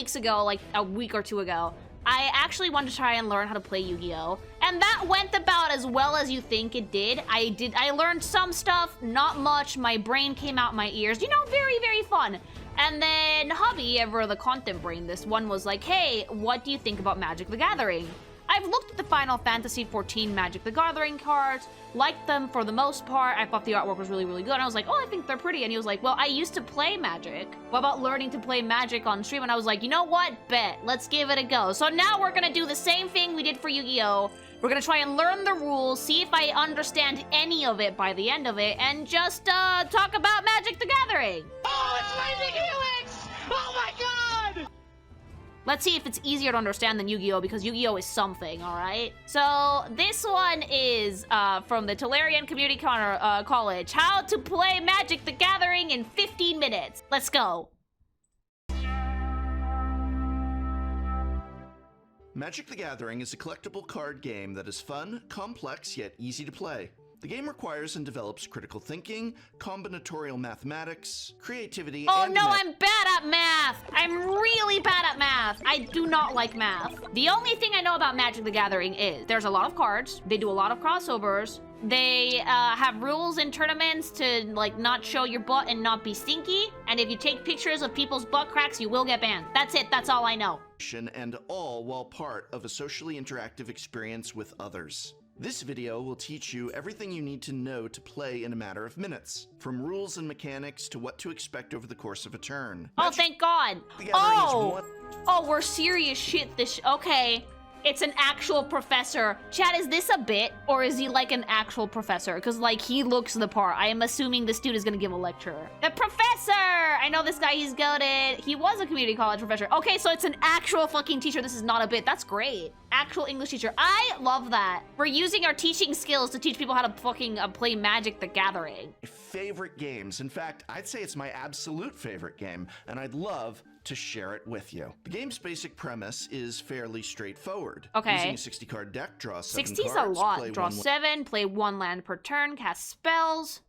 weeks ago, like a week or two ago, I actually wanted to try and learn how to play Yu-Gi-Oh! And that went about as well as you think it did. I learned some stuff, not much. My brain came out my ears. You know, very, very fun. And then Hubby, ever the content brain, this one was like, hey, what do you think about Magic the Gathering? I've looked at the Final Fantasy XIV Magic the Gathering cards, liked them for the most part. I thought the artwork was really, really good. And I was like, oh, I think they're pretty. And he was like, well, I used to play Magic. What about learning to play Magic on stream? And I was like, you know what? Bet. Let's give it a go. So now we're gonna do the same thing we did for Yu-Gi-Oh! We're gonna try and learn the rules, see if I understand any of it by the end of it, and just talk about Magic the Gathering. Oh, it's Lightning Helix! Oh my god! Let's see if it's easier to understand than Yu-Gi-Oh! Because Yu-Gi-Oh! Is something, alright? So, this one is from the Tolarian Community College. How to play Magic the Gathering in 15 minutes. Let's go. Magic the Gathering is a collectible card game that is fun, complex, yet easy to play. The game requires and develops critical thinking, combinatorial mathematics, creativity, Oh and no, I'm bad at math! I'm really bad at math! I do not like math. The only thing I know about Magic the Gathering is there's a lot of cards, they do a lot of crossovers, they have rules in tournaments to like not show your butt and not be stinky, and if you take pictures of people's butt cracks, you will get banned. That's it, that's all I know. and all while part of a socially interactive experience with others. This video will teach you everything you need to know to play in a matter of minutes, from rules and mechanics to what to expect over the course of a turn. Oh, thank God. Oh, we're serious shit okay. It's an actual professor. Chad, is this a bit, or is he like an actual professor? Because like he looks the part. I am assuming this dude is gonna give a lecture. The professor! I know this guy, he's goated. He was a community college professor. Okay, so it's an actual fucking teacher. This is not a bit. That's great. Actual English teacher. I love that. We're using our teaching skills to teach people how to fucking play Magic the Gathering. Favorite games. In fact, I'd say it's my absolute favorite game, and I'd love to share it with you. The game's basic premise is fairly straightforward. Okay. Using a 60-card deck, draw 7 60's cards, a lot. play Draw 7, play 1 land per turn, cast spells.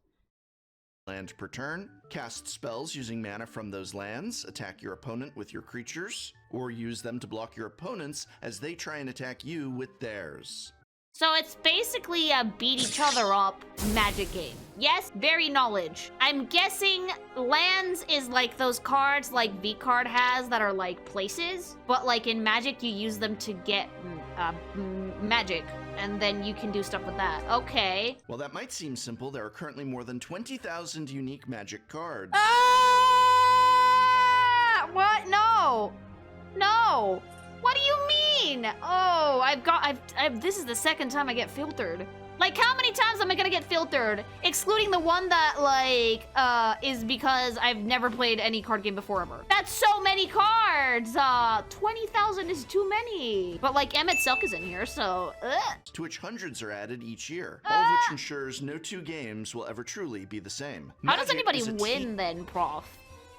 Land per turn, cast spells using mana from those lands, attack your opponent with your creatures, or use them to block your opponents as they try and attack you with theirs. So it's basically a beat each other up Magic game. Yes, very knowledge. I'm guessing lands is like those cards like V-Card has that are like places, but like in Magic you use them to get magic, and then you can do stuff with that. Okay. While that might seem simple, there are currently more than 20,000 unique Magic cards. Ah! What? No. No. What do you mean? Oh, this is the second time I get filtered. Like, how many times am I gonna get filtered? Excluding the one that, like, is because I've never played any card game before ever. That's so many cards! 20,000 is too many. But, like, Emmett Selk is in here, so, To which hundreds are added each year, all of which ensures no two games will ever truly be the same. How does anybody win, then, Prof?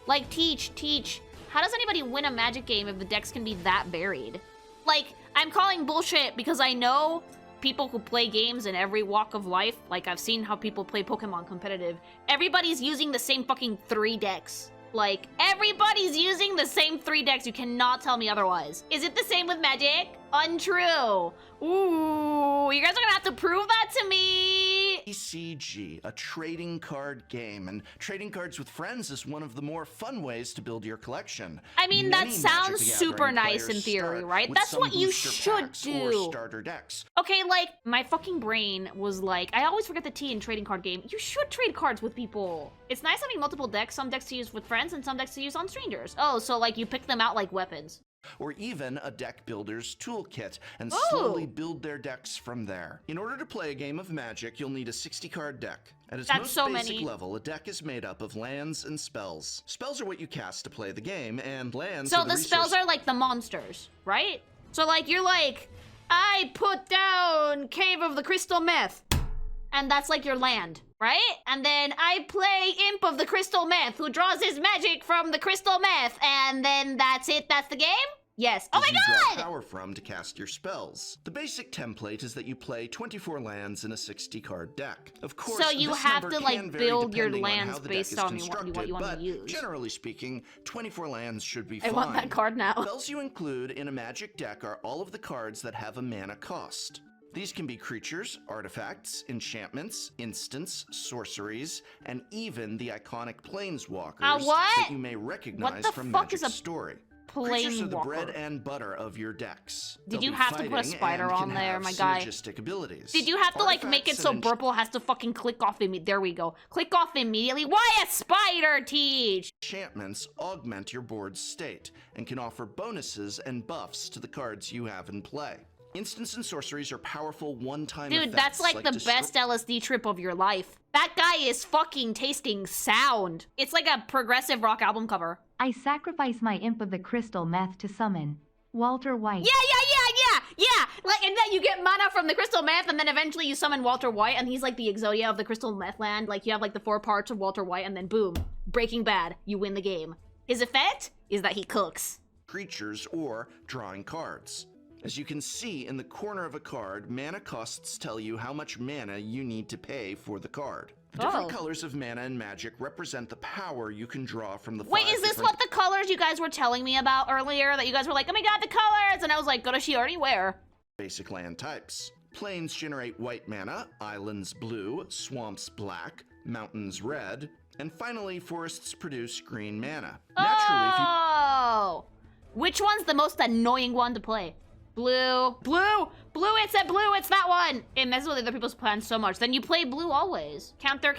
Like, teach. How does anybody win a Magic game if the decks can be that varied? Like, I'm calling bullshit because I know people who play games in every walk of life. Like, I've seen how people play Pokemon competitive. Everybody's using the same fucking 3 decks. Like, everybody's using the same 3 decks. You cannot tell me otherwise. Is it the same with Magic? Untrue. Ooh, you guys are gonna have to prove that to me. TCG, a trading card game, and trading cards with friends is one of the more fun ways to build your collection. I mean, that Many sounds Magic the super Gathering nice in players theory, start right? with That's some what you booster should packs do. or starter decks. Okay, like, my fucking brain was like, I always forget the T in trading card game. You should trade cards with people. It's nice having multiple decks, some decks to use with friends and some decks to use on strangers. Oh, so like you pick them out like weapons. Or even a deck builder's toolkit, and slowly build their decks from there. In order to play a game of Magic, you'll need a 60-card deck. At its most basic level, a deck is made up of lands and spells. Spells are what you cast to play the game, and lands are the spells are like the monsters, right? So like, you're like, I put down Cave of the Crystal Meth, and that's like your land, right? And then I play Imp of the Crystal Meth, who draws his magic from the Crystal Meth, and then that's it, that's the game? Yes. Oh my you draw god! power from to cast your spells. The basic template is that you play 24 lands in a 60-card deck. Of course, so you this have number to like can vary build your depending on lands how the based deck is on what you want but to use. generally speaking, 24 lands should be I fine. want that card now. Spells you include in a Magic deck are all of the cards that have a mana cost. These can be creatures, artifacts, enchantments, instants, sorceries, and even the iconic planeswalkers that you may recognize from Magic's story. Creatures are the bread and butter of your decks. Did you have to put a spider on there, my guy? Abilities. Did you have to like make it so Burple has to fucking click off immediately? There we go. Click off immediately. Why a spider, Teach? Enchantments augment your board's state and can offer bonuses and buffs to the cards you have in play. Instants and sorceries are powerful one-time effects. Dude, that's like the best LSD trip of your life. That guy is fucking tasting sound. It's like a progressive rock album cover. I sacrifice my Imp of the Crystal Meth to summon Walter White. Yeah! Like, and then you get mana from the Crystal Meth, and then eventually you summon Walter White, and he's like the Exodia of the Crystal Meth land. Like, you have like the 4 parts of Walter White, and then boom, Breaking Bad, you win the game. His effect is that he cooks. Creatures or drawing cards. As you can see in the corner of a card, mana costs tell you how much mana you need to pay for the card. The different colors of mana in Magic represent the power you can draw from the Wait, is this what the colors you guys were telling me about earlier? That you guys were like, oh my god, the colors! And I was like, go to Shiori, where? Basic land types. Plains generate white mana, islands blue, swamps black, mountains red, and finally forests produce green mana. Naturally, if you... Which one's the most annoying one to play? Blue, it said blue, it's that one. It messes with other people's plans so much. Then you play blue always. Counter.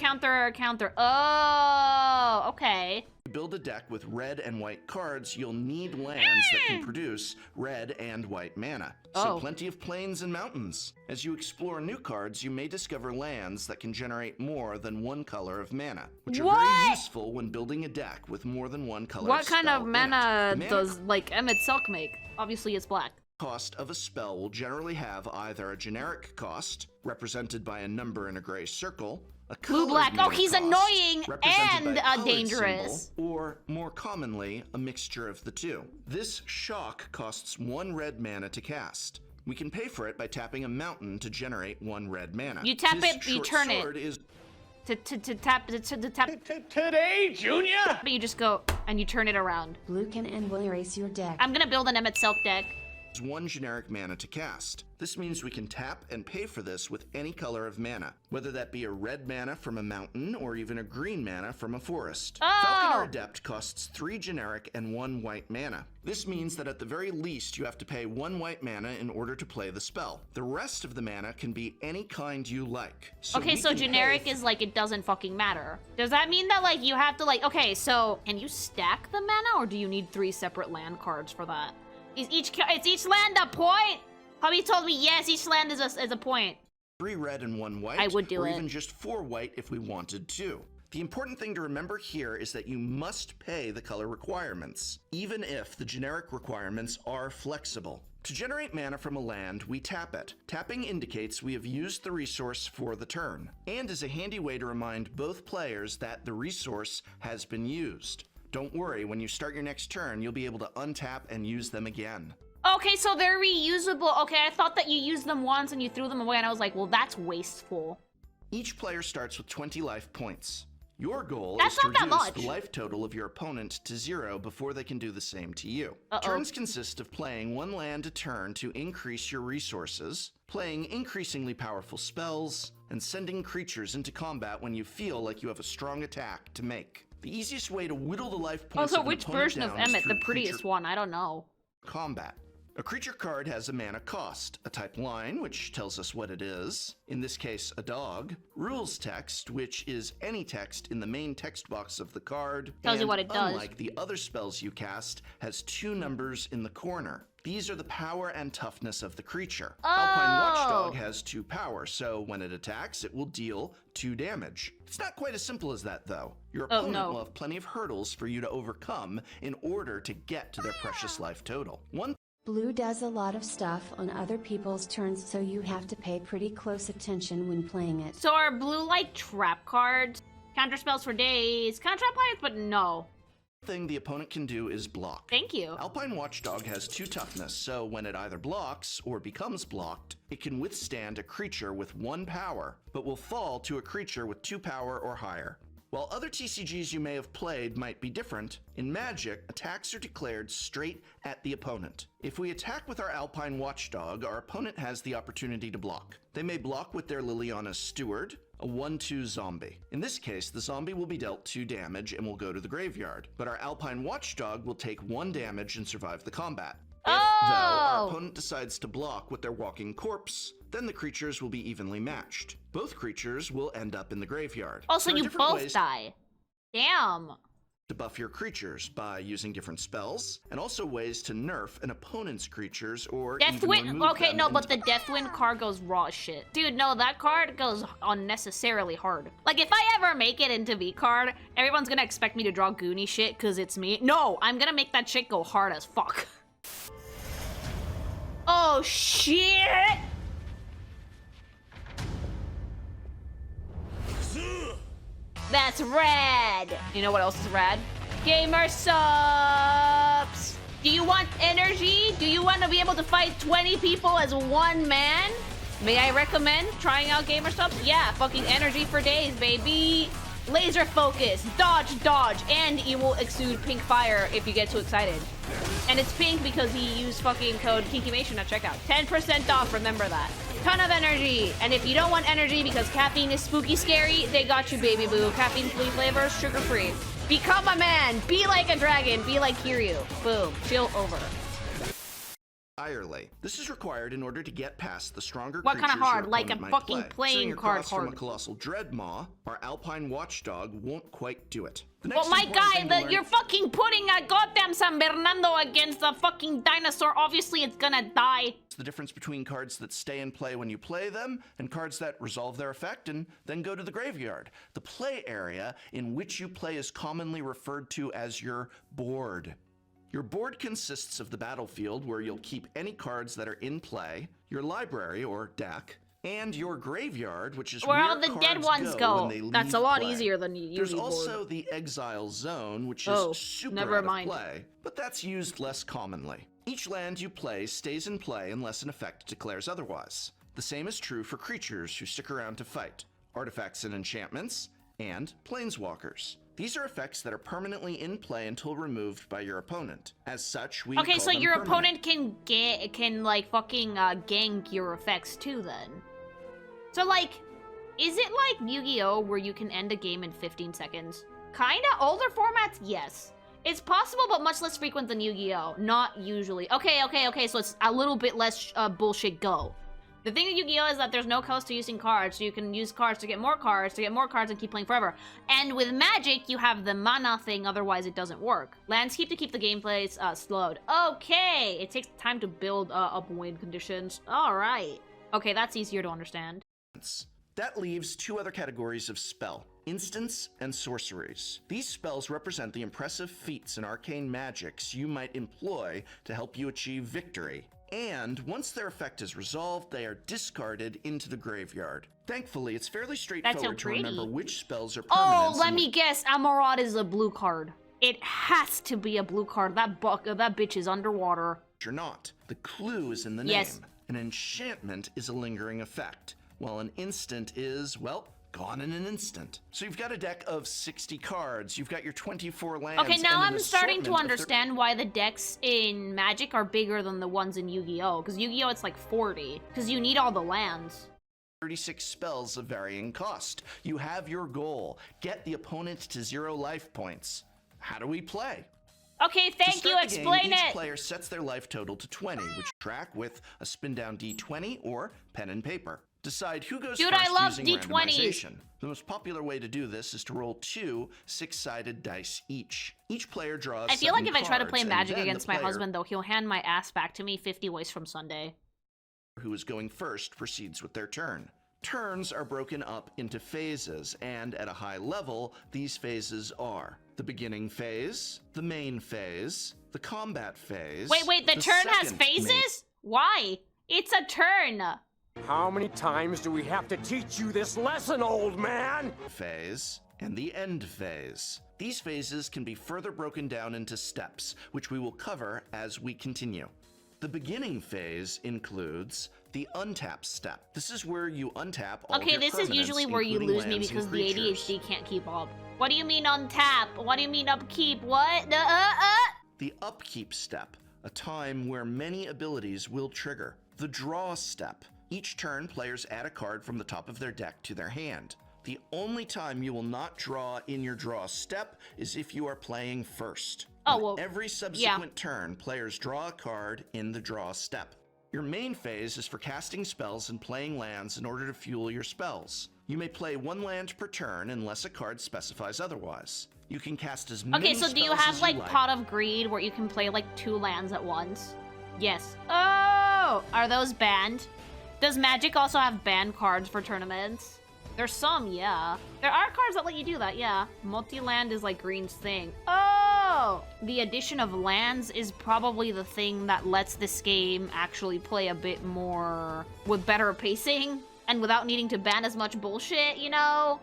Oh, okay. To build a deck with red and white cards, you'll need lands that can produce red and white mana. So plenty of plains and mountains. As you explore new cards, you may discover lands that can generate more than one color of mana, which are very useful when building a deck with more than one color What kind of mana does, like, Emmett Silk make? Obviously, it's black. Cost of a spell will generally have either a generic cost, represented by a number in a gray circle, a blue-black. Oh, he's annoying and dangerous. Symbol, or, more commonly, a mixture of the two. This shock costs 1 red mana to cast. We can pay for it by tapping a mountain to generate 1 red mana. You tap it, you turn it. To tap. Today, Junior? But you just go and you turn it around. Blue can and will erase your deck. I'm gonna build an Emmett Silk deck. 1 generic mana to cast. This means we can tap and pay for this with any color of mana, whether that be a red mana from a mountain or even a green mana from a forest. Falconer Adept costs 3 generic and 1 white mana. This means that at the very least you have to pay 1 white mana in order to play the spell. The rest of the mana can be any kind you like. So generic is like it doesn't fucking matter. Does that mean that like you have to like, okay, so can you stack the mana or do you need 3 separate land cards for that? Is each land a point? Hubby told me yes, each land is a point. 3 red and 1 white. I would do or it. Even just 4 white if we wanted to. The important thing to remember here is that you must pay the color requirements, even if the generic requirements are flexible. To generate mana from a land, we tap it. Tapping indicates we have used the resource for the turn, and is a handy way to remind both players that the resource has been used. Don't worry, when you start your next turn, you'll be able to untap and use them again. Okay, so they're reusable. Okay, I thought that you used them once and you threw them away, and I was like, well, that's wasteful. Each player starts with 20 life points. Your goal is to reduce the life total of your opponent to 0 before they can do the same to you. Turns consist of playing 1 land a turn to increase your resources, playing increasingly powerful spells, and sending creatures into combat when you feel like you have a strong attack to make. The easiest way to whittle the life points of an opponent down is which version of Emmett, the prettiest one? I don't know. Combat. A creature card has a mana cost, a type line, which tells us what it is, in this case a dog, rules text, which is any text in the main text box of the card, tells you what it does. Unlike the other spells you cast, has 2 numbers in the corner. These are the power and toughness of the creature. Alpine Watchdog has 2 power, so when it attacks, it will deal 2 damage. It's not quite as simple as that, though. Your opponent will have plenty of hurdles for you to overcome in order to get to their precious life total. Blue does a lot of stuff on other people's turns, so you have to pay pretty close attention when playing it. So are blue like trap cards? Counter spells for days. Counter trap cards, but no. thing the opponent can do is block. Thank you. Alpine Watchdog has 2 toughness, so when it either blocks or becomes blocked, it can withstand a creature with 1 power, but will fall to a creature with 2 power or higher. While other TCGs you may have played might be different, in Magic, attacks are declared straight at the opponent. If we attack with our Alpine Watchdog, our opponent has the opportunity to block. They may block with their Liliana's Steward, a 1/2 zombie. In this case, the zombie will be dealt 2 damage and will go to the graveyard, but our Alpine Watchdog will take 1 damage and survive the combat. If, though, our opponent decides to block with their Walking Corpse, then the creatures will be evenly matched. Both creatures will end up in the graveyard. Oh, so you both die. Damn. To buff your creatures by using different spells, and also ways to nerf an opponent's creatures or Deathwind. Okay, no, but the Deathwind card goes raw as shit. Dude, no, that card goes unnecessarily hard. Like, if I ever make it into V-card, everyone's gonna expect me to draw Goonie shit because it's me. No, I'm gonna make that shit go hard as fuck. Oh, shit! That's rad! You know what else is rad? Gamer subs! Do you want energy? Do you want to be able to fight 20 people as one man? May I recommend trying out Gamer subs? Yeah, fucking energy for days, baby! Laser focus, dodge, dodge, and you will exude pink fire if you get too excited. And it's pink because he used fucking code KinkyMation at checkout. 10% off, remember that. Ton of energy. And if you don't want energy because caffeine is spooky scary, they got you, baby boo. Caffeine-free flavors, sugar-free. Become a man. Be like a dragon. Be like Kiryu. Boom. Chill over. Entirely. This is required in order to get past the stronger what creatures kind of hard? your Like a opponent fucking might play. playing Setting card across from hard. a Colossal Dreadmaw, our Alpine Watchdog won't quite do it. Well, my guy, you're fucking putting a goddamn San Bernardo against a fucking dinosaur. Obviously, it's gonna die. It's the difference between cards that stay in play when you play them and cards that resolve their effect and then go to the graveyard. The play area in which you play is commonly referred to as your board. Your board consists of the battlefield, where you'll keep any cards that are in play, your library or deck, and your graveyard, which is where all the dead ones go. That's a lot play. easier than you There's usually also board. the exile zone, which is super never out mind. of play, but that's used less commonly. Each land you play stays in play unless an effect declares otherwise. The same is true for creatures who stick around to fight, artifacts and enchantments, and planeswalkers. These are effects that are permanently in play until removed by your opponent. As such, we okay, call so them your permanent. opponent can like fucking gank your effects too then. So like, is it like Yu-Gi-Oh where you can end a game in 15 seconds? Kinda. Older formats, yes. It's possible, but much less frequent than Yu-Gi-Oh. Not usually. Okay, so it's a little bit less bullshit go. The thing with Yu-Gi-Oh is that there's no cost to using cards, so you can use cards to get more cards, and keep playing forever. And with Magic, you have the mana thing, otherwise it doesn't work. Lands keep the gameplay slowed. Okay, it takes time to build up win conditions. Alright. Okay, that's easier to understand. That leaves 2 other categories of spell: instants and sorceries. These spells represent the impressive feats and arcane magics you might employ to help you achieve victory. And once their effect is resolved, they are discarded into the graveyard. Thankfully, it's fairly straightforward to remember which spells are permanent. Oh, let me guess. Amarad is a blue card. It has to be a blue card. That bitch is underwater. You're not. The clue is in the name. An enchantment is a lingering effect, while an instant is, well, gone in an instant. So you've got a deck of 60 cards, you've got your 24 lands. Okay, now I'm starting to understand why the decks in Magic are bigger than the ones in Yu-Gi-Oh! Because Yu-Gi-Oh! It's like 40, because you need all the lands. 36 spells of varying cost. You have your goal. Get the opponent to 0 life points. How do we play? Okay, thank you, explain it! Each player sets their life total to 20, which track with a spin down D20 or pen and paper. Decide who goes first using randomization. The most popular way to do this is to roll 2 6-sided dice each. Each player draws I feel like if I try to cards, play and Magic then against my husband, though, he'll hand my ass back to me 50 ways from Sunday. Who is going first proceeds with their turn. Turns are broken up into phases, and at a high level, these phases are the beginning phase, the main phase, the combat phase. Wait, the turn has phases? Why? It's a turn! How many times do we have to teach you this lesson, old man? Phase, and the end phase. These phases can be further broken down into steps, which we will cover as we continue. The beginning phase includes the untap step. This is where you untap all Okay, your this is usually where you lose me because the ADHD can't keep up. What do you mean untap? What do you mean upkeep? What? The upkeep step, a time where many abilities will trigger. The draw step. Each turn, players add a card from the top of their deck to their hand. The only time you will not draw in your draw step is if you are playing first. Oh, well, every subsequent turn, players draw a card in the draw step. Your main phase is for casting spells and playing lands in order to fuel your spells. You may play one land per turn unless a card specifies otherwise. You can cast as many Okay, so do you spells have as like like. Pot of Greed where you can play like 2 lands at once? Yes. Oh! Are those banned? Does Magic also have banned cards for tournaments? There's some, yeah. There are cards that let you do that, yeah. Multi-land is like Green's thing. Oh! The addition of lands is probably the thing that lets this game actually play a bit more with better pacing and without needing to ban as much bullshit, you know?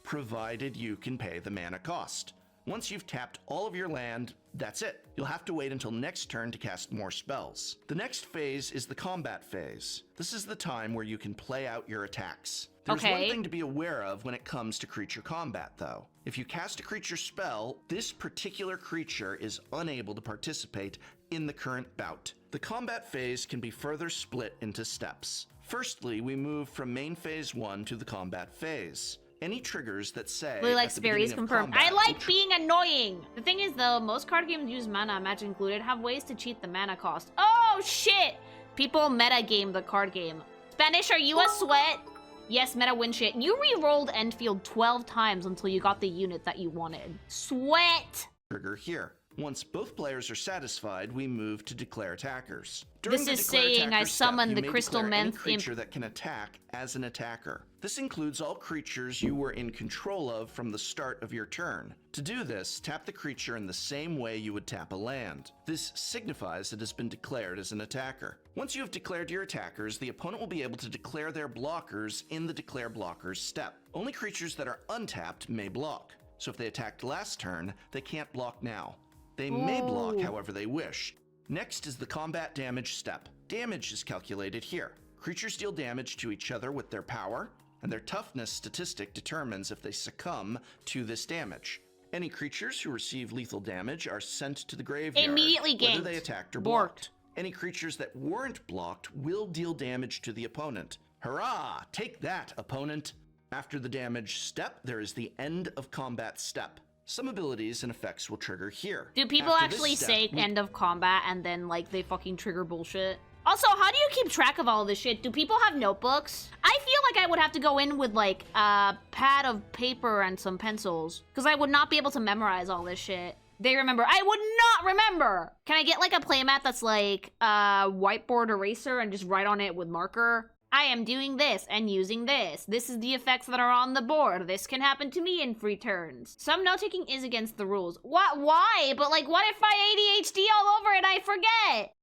Provided you can pay the mana cost. Once you've tapped all of your land, that's it. You'll have to wait until next turn to cast more spells. The next phase is the combat phase. This is the time where you can play out your attacks. There's one thing to be aware of when it comes to creature combat, though. If you cast a creature spell, this particular creature is unable to participate in the current bout. The combat phase can be further split into steps. Firstly, we move from main phase 1 to the combat phase. Any triggers that say Lilacs Berries confirmed. I like being annoying! The thing is though, most card games use mana, Magic included, have ways to cheat the mana cost. Oh shit! People meta game the card game. Spanish, are you a sweat? Yes, meta win shit. You re-rolled Enfield 12 times until you got the unit that you wanted. Sweat! Trigger here. Once both players are satisfied, we move to declare attackers. During This is saying I summon the Crystal Menth creature that can attack as an attacker. This includes all creatures you were in control of from the start of your turn. To do this, tap the creature in the same way you would tap a land. This signifies it has been declared as an attacker. Once you have declared your attackers, the opponent will be able to declare their blockers in the declare blockers step. Only creatures that are untapped may block. So if they attacked last turn, they can't block now. They may block however they wish. Next is the combat damage step. Damage is calculated here. Creatures deal damage to each other with their power, and their toughness statistic determines if they succumb to this damage. Any creatures who receive lethal damage are sent to the graveyard, immediately ganked. whether they attacked or blocked. Any creatures that weren't blocked will deal damage to the opponent. Hurrah! Take that, opponent! After the damage step, there is the end of combat step. Some abilities and effects will trigger here. Do people actually say end of combat and then like they fucking trigger bullshit? Also, how do you keep track of all of this shit? Do people have notebooks? I feel like I would have to go in with like a pad of paper and some pencils because I would not be able to memorize all this shit. They remember. I would not remember. Can I get like a playmat that's like a whiteboard eraser and just write on it with marker? I am doing this and using this. This is the effects that are on the board. This can happen to me in free turns. Some note-taking is against the rules. What? Why? But like, what if I ADHD all over and I forget?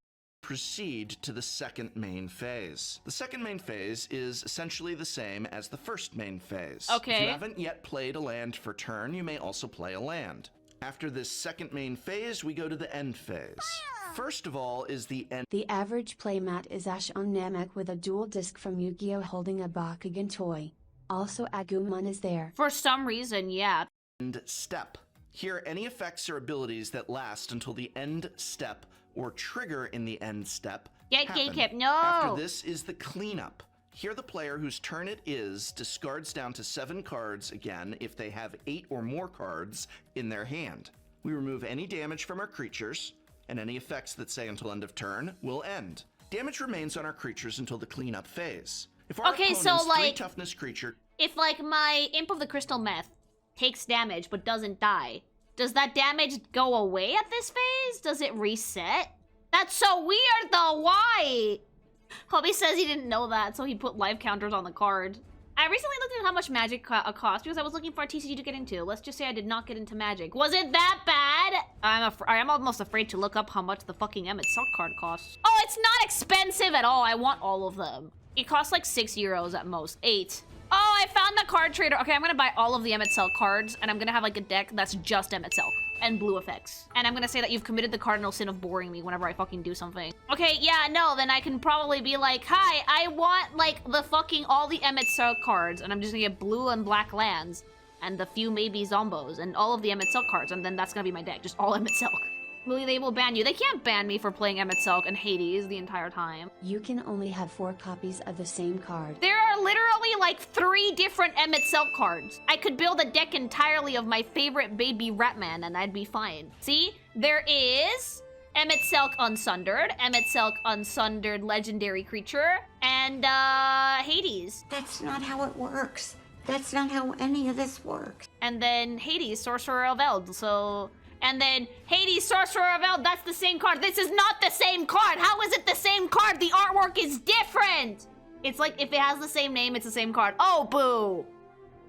Proceed to the second main phase. The second main phase is essentially the same as the first main phase. Okay. If you haven't yet played a land for turn, you may also play a land. After this second main phase, we go to the end phase. First of all is the end. The average playmat is Ash on Namek with a dual disc from Yu-Gi-Oh! Holding a Bakugan toy. Also Agumon is there. For some reason, yeah. End step. Here, any effects or abilities that last until the end step or trigger in the end step happen. No! After this is the cleanup. Here, the player whose turn it is discards down to 7 cards again if they have 8 or more cards in their hand. We remove any damage from our creatures, and any effects that say until end of turn will end. Damage remains on our creatures until the cleanup phase. If our opponent's so like 3 toughness creature, if like my Imp of the Crystal Meth takes damage but doesn't die, does that damage go away at this phase? Does it reset? That's so weird though, why? Hobby says he didn't know that, so he put life counters on the card. I recently looked at how much Magic cost because I was looking for a TCG to get into. Let's just say I did not get into Magic. Was it that bad? bad. I am almost afraid to look up how much the fucking Emmett Silk card costs. Oh, it's not expensive at all. I want all of them. It costs like 6 euros at most. 8. Oh, I found the card trader. Okay, I'm gonna buy all of the Emmett Silk cards, and I'm gonna have like a deck that's just Emmett Silk and blue effects. And I'm gonna say that you've committed the cardinal sin of boring me whenever I fucking do something. Okay, yeah, no, then I can probably be like, hi, I want like the fucking all the Emmett Silk cards, and I'm just gonna get blue and black lands, and the few maybe zombos, and all of the Emmett Silk cards, and then that's gonna be my deck, just all Emmett Silk. They will ban you. They can't ban me for playing Emmett Silk and Hades the entire time. You can only have 4 copies of the same card. There are literally like 3 different Emmett Silk cards. I could build a deck entirely of my favorite baby Ratman and I'd be fine. See? There is Emmett Silk Unsundered, Emmett Silk Unsundered Legendary Creature, and Hades. That's not how it works. That's not how any of this works. And then Hades, Sorcerer of Eld, so... And then Hades, Sorcerer of Eld, that's the same card. This is not the same card. How is it the same card? The artwork is different. It's like if it has the same name, it's the same card. Oh, boo.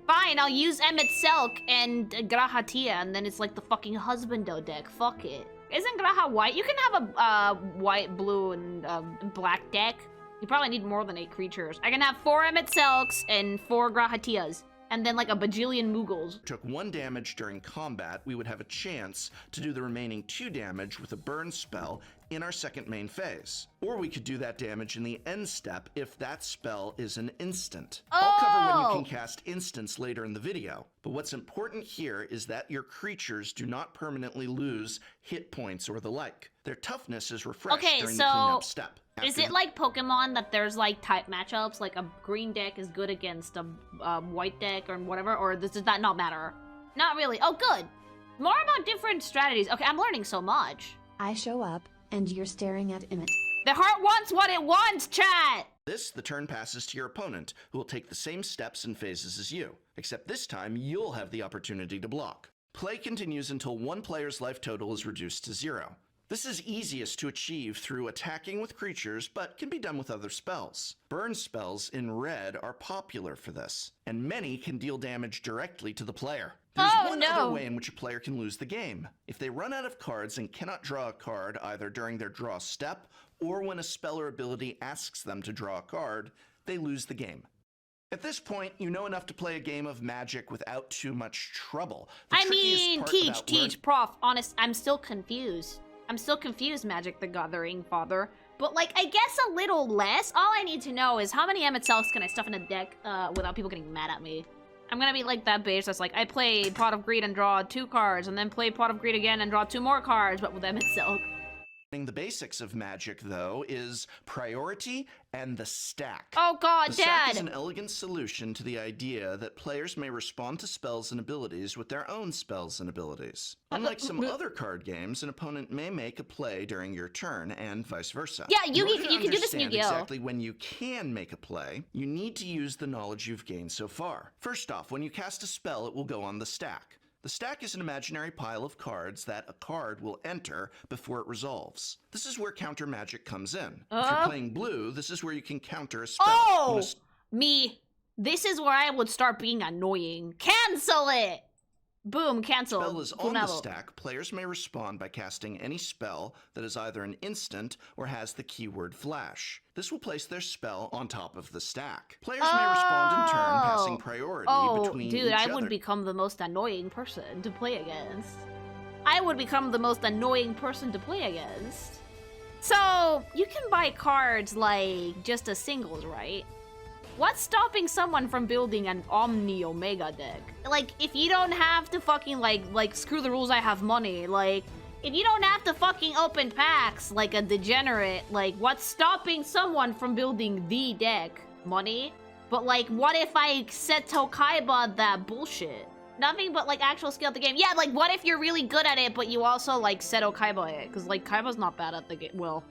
Fine, I'll use Emmett Silk and Grahatia, and then it's like the fucking Husbando deck. Fuck it. Isn't Graha white? You can have a white, blue, and black deck. You probably need more than 8 creatures. I can have 4 Emmett Silks and 4 Grahatias. And then like a bajillion Moogles. Took 1 damage during combat, we would have a chance to do the remaining 2 damage with a burn spell in our second main phase. Or we could do that damage in the end step if that spell is an instant. I'll cover when you can cast instants later in the video, but what's important here is that your creatures do not permanently lose hit points or the like. Their toughness is refreshed during the cleanup step. Is it like Pokemon that there's like type matchups, like a green deck is good against a white deck or whatever, or does that not matter? Not really. Oh, good. More about different strategies. Okay, I'm learning so much. I show up, and you're staring at Emmett. The heart wants what it wants, chat! The turn passes to your opponent, who will take the same steps and phases as you, except this time you'll have the opportunity to block. Play continues until one player's life total is reduced to 0. This is easiest to achieve through attacking with creatures, but can be done with other spells. Burn spells in red are popular for this, and many can deal damage directly to the player. There's one other way in which a player can lose the game. If they run out of cards and cannot draw a card either during their draw step or when a spell or ability asks them to draw a card, they lose the game. At this point, you know enough to play a game of Magic without too much trouble. Prof, honest, I'm still confused. Magic the Gathering Father. But, like, I guess a little less. All I need to know is how many Emmett Silks can I stuff in a deck without people getting mad at me? I'm gonna be like that bitch that's like, I play Pot of Greed and draw 2 cards, and then play Pot of Greed again and draw 2 more cards, but with Emmett Silk. The basics of Magic, though, is priority and the stack. Oh god, the Dad! stack is an elegant solution to the idea that players may respond to spells and abilities with their own spells and abilities. Unlike some other card games, an opponent may make a play during your turn, and vice versa. Yeah, you can do this in Yu-Gi-Oh! Exactly when you can make a play, you need to use the knowledge you've gained so far. First off, when you cast a spell, it will go on the stack. The stack is an imaginary pile of cards that a card will enter before it resolves. This is where counter magic comes in. If you're playing blue, this is where you can counter a spell. Oh! This is where I would start being annoying. Cancel it! Boom, cancel. Spell is on the stack. Players may respond by casting any spell that is either an instant or has the keyword flash. This will place their spell on top of the stack. Players may respond in turn, passing priority between each other. I would become the most annoying person to play against. I would become the most annoying person to play against. So, you can buy cards like just a singles, right? What's stopping someone from building an Omni Omega deck? Like, if you don't have to fucking, like, screw the rules, I have money, like, if you don't have to fucking open packs like a degenerate, like, what's stopping someone from building the deck? Money? But, like, what if I Seto Kaiba that bullshit? Nothing but, like, actual skill at the game. Yeah, like, what if you're really good at it, but you also, like, Seto Kaiba it? Because, like, Kaiba's not bad at the game. Well,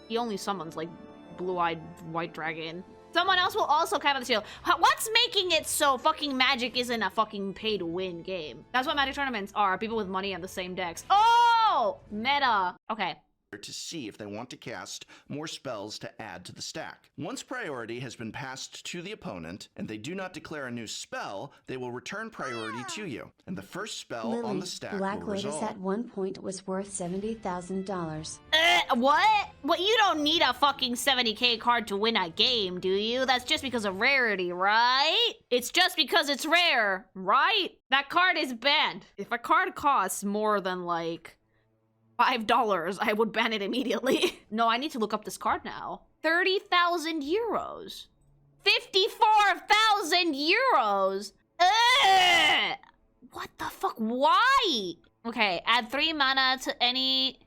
he only summons, like, blue-eyed white dragon. Someone else will also Kaiba the shield. What's making it so fucking Magic isn't a fucking pay-to-win game? That's what Magic tournaments are. People with money and the same decks. Oh! Meta. Okay. to see if they want to cast more spells to add to the stack. Once priority has been passed to the opponent and they do not declare a new spell, they will return priority to you, and the first spell Lily, on the stack Black will Lotus resolve. at one point was worth $70,000. What? Well, you don't need a fucking 70k card to win a game, do you? That's just because of rarity, right? It's just because it's rare, right? That card is banned. If a card costs more than like $5, I would ban it immediately. No, I need to look up this card now. 30,000 euros. 54,000 euros. Ugh! What the fuck? Why? Okay, add 3 mana to any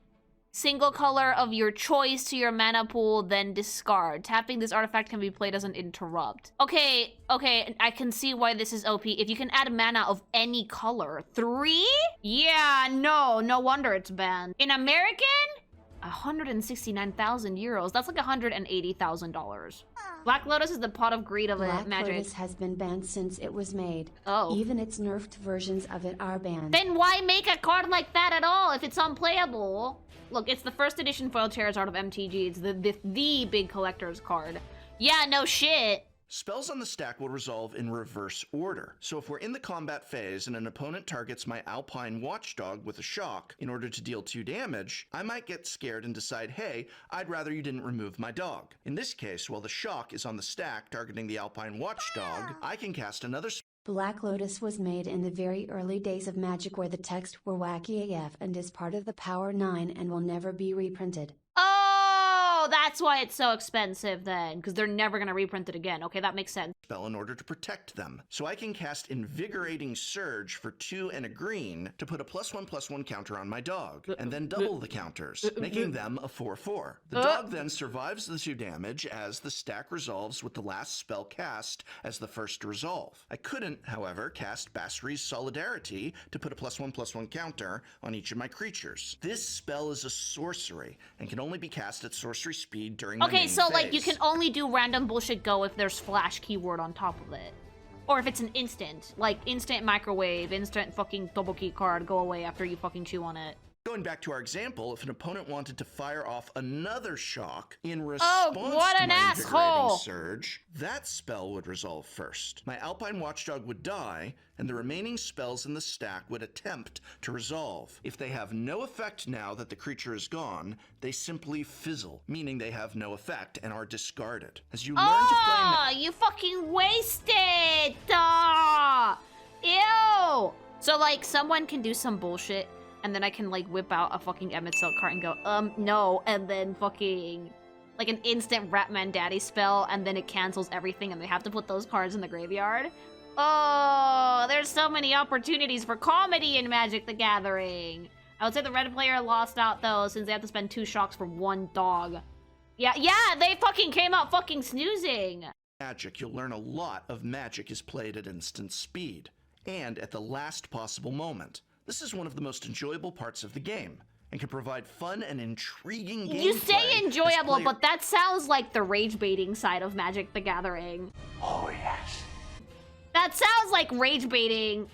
single color of your choice to your mana pool, then discard. Tapping this artifact can be played as an interrupt. Okay, I can see why this is OP. If you can add mana of any color. 3? Yeah, no wonder it's banned. In American? 169,000 euros. That's like $180,000. Black Lotus is the pot of greed of Black magic. Lotus has been banned since it was made. Oh. Even its nerfed versions of it are banned. Then why make a card like that at all if it's unplayable? Look, it's the first edition foil Charizard of MTG. It's the big collector's card. Yeah, no shit. Spells on the stack will resolve in reverse order. So if we're in the combat phase and an opponent targets my Alpine Watchdog with a shock in order to deal 2 damage, I might get scared and decide, hey, I'd rather you didn't remove my dog. In this case, while the shock is on the stack targeting the Alpine Watchdog, I can cast another Black Lotus was made in the very early days of Magic where the text were wacky AF and is part of the Power 9 and will never be reprinted. Oh, that's why it's so expensive then, because they're never going to reprint it again. Okay, that makes sense. spell in order to protect them. So I can cast Invigorating Surge for 2 and a green to put a +1/+1 counter on my dog, and then double the counters, making them a 4/4. The dog then survives the 2 damage as the stack resolves with the last spell cast as the first to resolve. I couldn't, however, cast Basri's Solidarity to put a +1/+1 counter on each of my creatures. This spell is a sorcery and can only be cast at sorcery speed during my main so like phase. you can only do random bullshit go if there's flash keyword on top of it. Or if it's an instant, like instant microwave, instant fucking double key card, go away after you fucking chew on it. Going back to our example, if an opponent wanted to fire off another shock in response what to an my asshole! Invigorating Surge, that spell would resolve first. My Alpine Watchdog would die, and the remaining spells in the stack would attempt to resolve. If they have no effect now that the creature is gone, they simply fizzle, meaning they have no effect and are discarded. As you learn to play... You fucking wasted! Ew! So like someone can do some bullshit and then I can like whip out a fucking Emmett Silk card and go, no, and then fucking like an instant Ratman Daddy spell and then it cancels everything and they have to put those cards in the graveyard. Oh, there's so many opportunities for comedy in Magic the Gathering. I would say the red player lost out though since they have to spend 2 shocks for 1 dog. Yeah, they fucking came out fucking snoozing. Magic, you'll learn a lot of Magic is played at instant speed and at the last possible moment. This is one of the most enjoyable parts of the game, and can provide fun and intriguing gameplay. You say enjoyable, but that sounds like the rage baiting side of Magic the Gathering. Oh, yes. That sounds like rage baiting.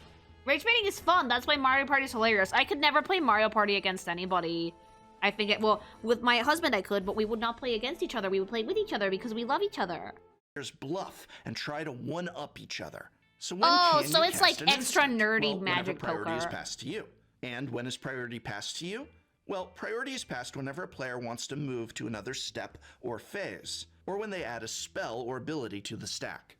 Rage baiting is fun. That's why Mario Party is hilarious. I could never play Mario Party against anybody. I think well, with my husband I could, but we would not play against each other. We would play with each other because we love each other. Players bluff and try to one-up each other. So when can so you it's cast like an extra instant? nerdy Well, Magic whenever priority is poker. passed to you. And when is priority passed to you? Well, priority is passed whenever a player wants to move to another step or phase, or when they add a spell or ability to the stack.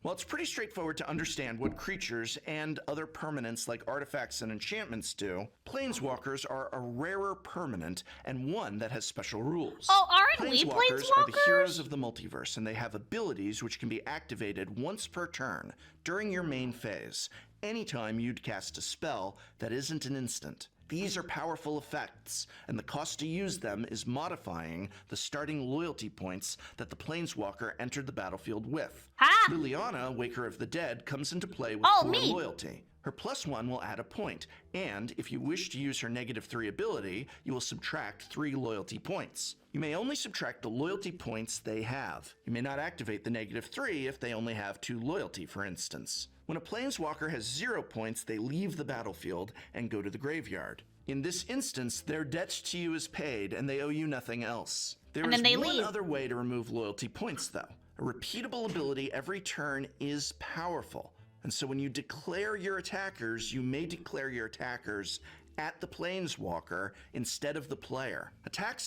Well, it's pretty straightforward to understand what creatures and other permanents like artifacts and enchantments do. Planeswalkers are a rarer permanent and one that has special rules. Oh, aren't we Planeswalkers are the Planeswalkers? heroes of the multiverse, and they have abilities which can be activated once per turn during your main phase, anytime you'd cast a spell that isn't an instant. These are powerful effects, and the cost to use them is modifying the starting loyalty points that the Planeswalker entered the battlefield with. Ha! Liliana, Waker of the Dead, comes into play with 4 me. loyalty. Her +1 will add a point, and if you wish to use her -3 ability, you will subtract 3 loyalty points. You may only subtract the loyalty points they have. You may not activate the -3 if they only have 2 loyalty, for instance. When a Planeswalker has 0 points, they leave the battlefield and go to the graveyard. In this instance, their debt to you is paid and they owe you nothing else. There And is then they one leave. other way to remove loyalty points, though. A repeatable ability every turn is powerful. And so when you declare your attackers, you may declare your attackers at the planeswalker instead of the player. Attacks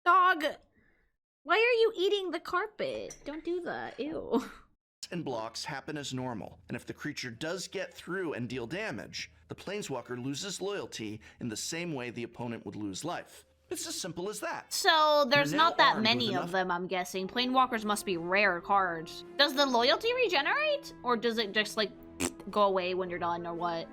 Dog, why are you eating the carpet? Don't do that. Ew. and blocks happen as normal, and if the creature does get through and deal damage, the planeswalker loses loyalty in the same way the opponent would lose life. It's as simple as that. So there's You're now not that armed many with of enough- them, I'm guessing. Planewalkers must be rare cards. Does the loyalty regenerate? Or does it just, like, go away when you're done, or what?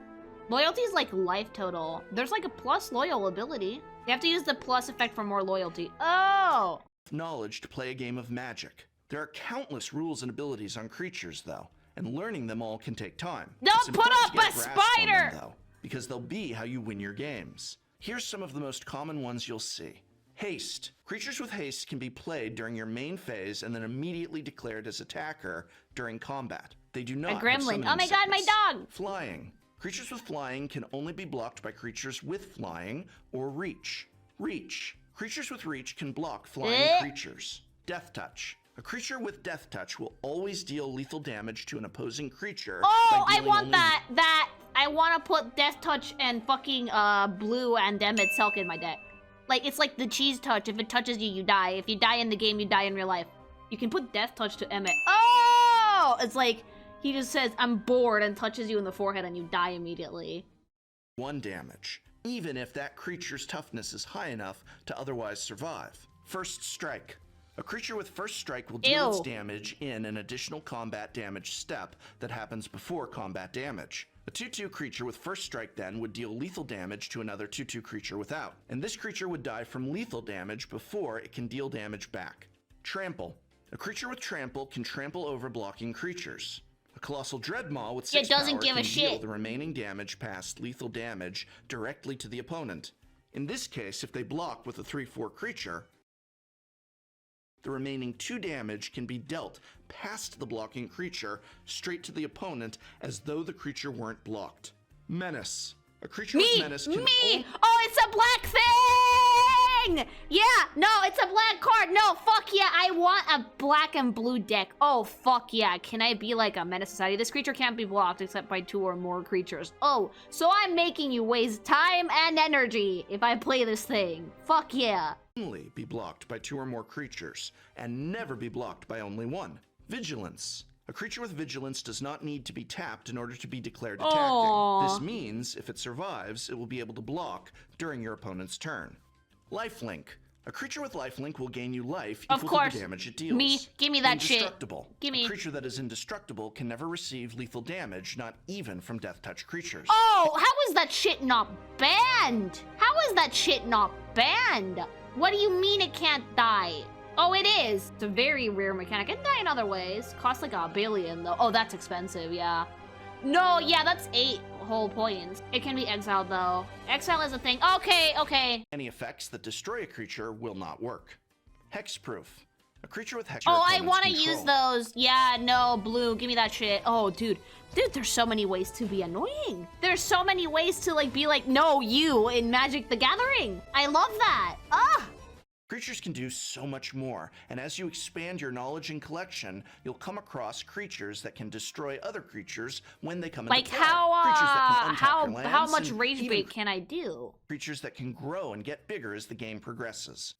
Loyalty is, like, life total. There's, like, a plus loyal ability. You have to use the plus effect for more loyalty. Oh! Knowledge to play a game of Magic. There are countless rules and abilities on creatures, though, and learning them all can take time. Don't It's put important up to get a grasp on them, spider! though, because they'll be how you win your games. Here's some of the most common ones you'll see. Haste. Creatures with haste can be played during your main phase and then immediately declared as attacker during combat. They do not A have gremlin. summoning Oh my god, my sickness. dog! Flying. Creatures with flying can only be blocked by creatures with flying or reach. Reach. Creatures with reach can block flying creatures. Death touch. A creature with death touch will always deal lethal damage to an opposing creature. Oh, by I dealing want only that. I want to put Death Touch and fucking blue and Demet Selk in my deck. Like, it's like the cheese touch. If it touches you, you die. If you die in the game, you die in real life. You can put Death Touch to Emmet. Oh! It's like, he just says, I'm bored, and touches you in the forehead, and you die immediately. 1 damage, even if that creature's toughness is high enough to otherwise survive. First strike. A creature with first strike will deal its damage in an additional combat damage step that happens before combat damage. A 2/2 creature with first strike then would deal lethal damage to another 2/2 creature without, and this creature would die from lethal damage before it can deal damage back. Trample. A creature with trample can trample over blocking creatures. A colossal dreadmaw with 6 doesn't power give a can deal shit. the remaining damage past lethal damage directly to the opponent. In this case, if they block with a 3/4 creature, the remaining 2 damage can be dealt past the blocking creature straight to the opponent as though the creature weren't blocked. Menace. A creature with menace can Oh, it's a black thing! Yeah, no, it's a black card. No, fuck yeah, I want a black and blue deck. Oh, fuck yeah. Can I be like a Menace Society? This creature can't be blocked except by 2 or more creatures. Oh, so I'm making you waste time and energy if I play this thing. Fuck yeah. only be blocked by 2 or more creatures, and never be blocked by only 1. Vigilance. A creature with vigilance does not need to be tapped in order to be declared attacking. Aw. This means, if it survives, it will be able to block during your opponent's turn. Lifelink. A creature with lifelink will gain you life Of equal course. to the damage it deals. Me. Give me that shit. Indestructible. Gimme. A creature that is indestructible can never receive lethal damage, not even from death touch creatures. Oh, how is that shit not banned? How is that shit not banned? What do you mean it can't die? Oh, it is. It's a very rare mechanic. It can die in other ways. Costs like $1 billion, though. Oh, that's expensive, yeah. No, yeah, that's 8 whole points. It can be exiled, though. Exile is a thing. Okay. Any effects that destroy a creature will not work. Hexproof. A creature with hex. Oh, I want to use those. Yeah, no, blue. Give me that shit. Oh, dude, there's so many ways to be annoying. There's so many ways to, like, be like, no, you in Magic the Gathering. I love that. Ah! Creatures can do so much more, and as you expand your knowledge and collection, you'll come across creatures that can destroy other creatures when they come into Like, play. how, Creatures that can untap your how lands, much and rage even bait can I do? creatures that can grow and get bigger as the game progresses.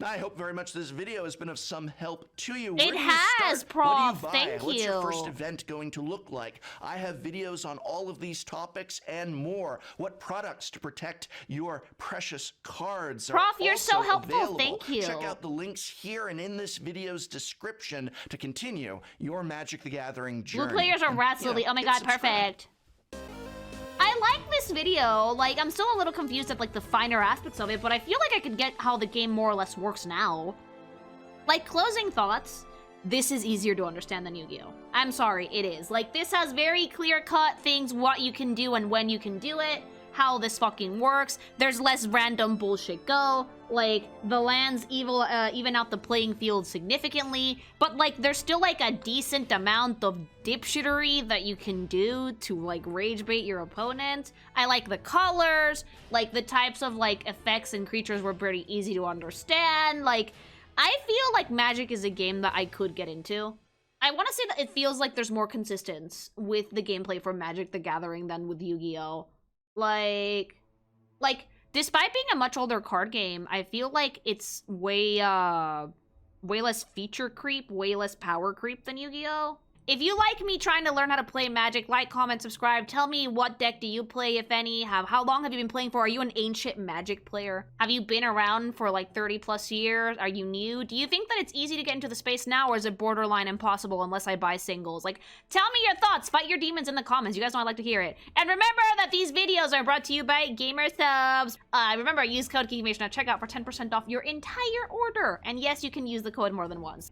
I hope very much this video has been of some help to you. Where It do you has, start? Prof. What do you buy? Thank What's your you. first event going to look like? I have videos on all of these topics and more. What products to protect your precious cards are Prof, you're so also helpful. available. Thank you. Check out the links here and in this video's description to continue your Magic the Gathering journey. Blue players are And, rats, Lily. Oh my hit god, subscribe. perfect. I like this video. Like, I'm still a little confused at, like, the finer aspects of it, but I feel like I could get how the game more or less works now. Like, closing thoughts, this is easier to understand than Yu-Gi-Oh! I'm sorry, it is. Like, this has very clear-cut things, what you can do and when you can do it, how this fucking works. There's less random bullshit go. Like, the lands even out the playing field significantly, but like, there's still like a decent amount of dipshittery that you can do to like rage bait your opponent. I like the colors, like the types of like effects and creatures were pretty easy to understand. Like, I feel like Magic is a game that I could get into. I want to say that it feels like there's more consistency with the gameplay for Magic the Gathering than with Yu-Gi-Oh! Like, despite being a much older card game, I feel like it's way less feature creep, way less power creep than Yu-Gi-Oh! If you like me trying to learn how to play Magic, like, comment, subscribe. Tell me what deck do you play, if any? How long have you been playing for? Are you an ancient Magic player? Have you been around for like 30 plus years? Are you new? Do you think that it's easy to get into the space now, or is it borderline impossible unless I buy singles? Like, tell me your thoughts. Fight your demons in the comments. You guys know I'd like to hear it. And remember that these videos are brought to you by Gamer Subs. Remember, use code KeyMation at checkout for 10% off your entire order. And yes, you can use the code more than once.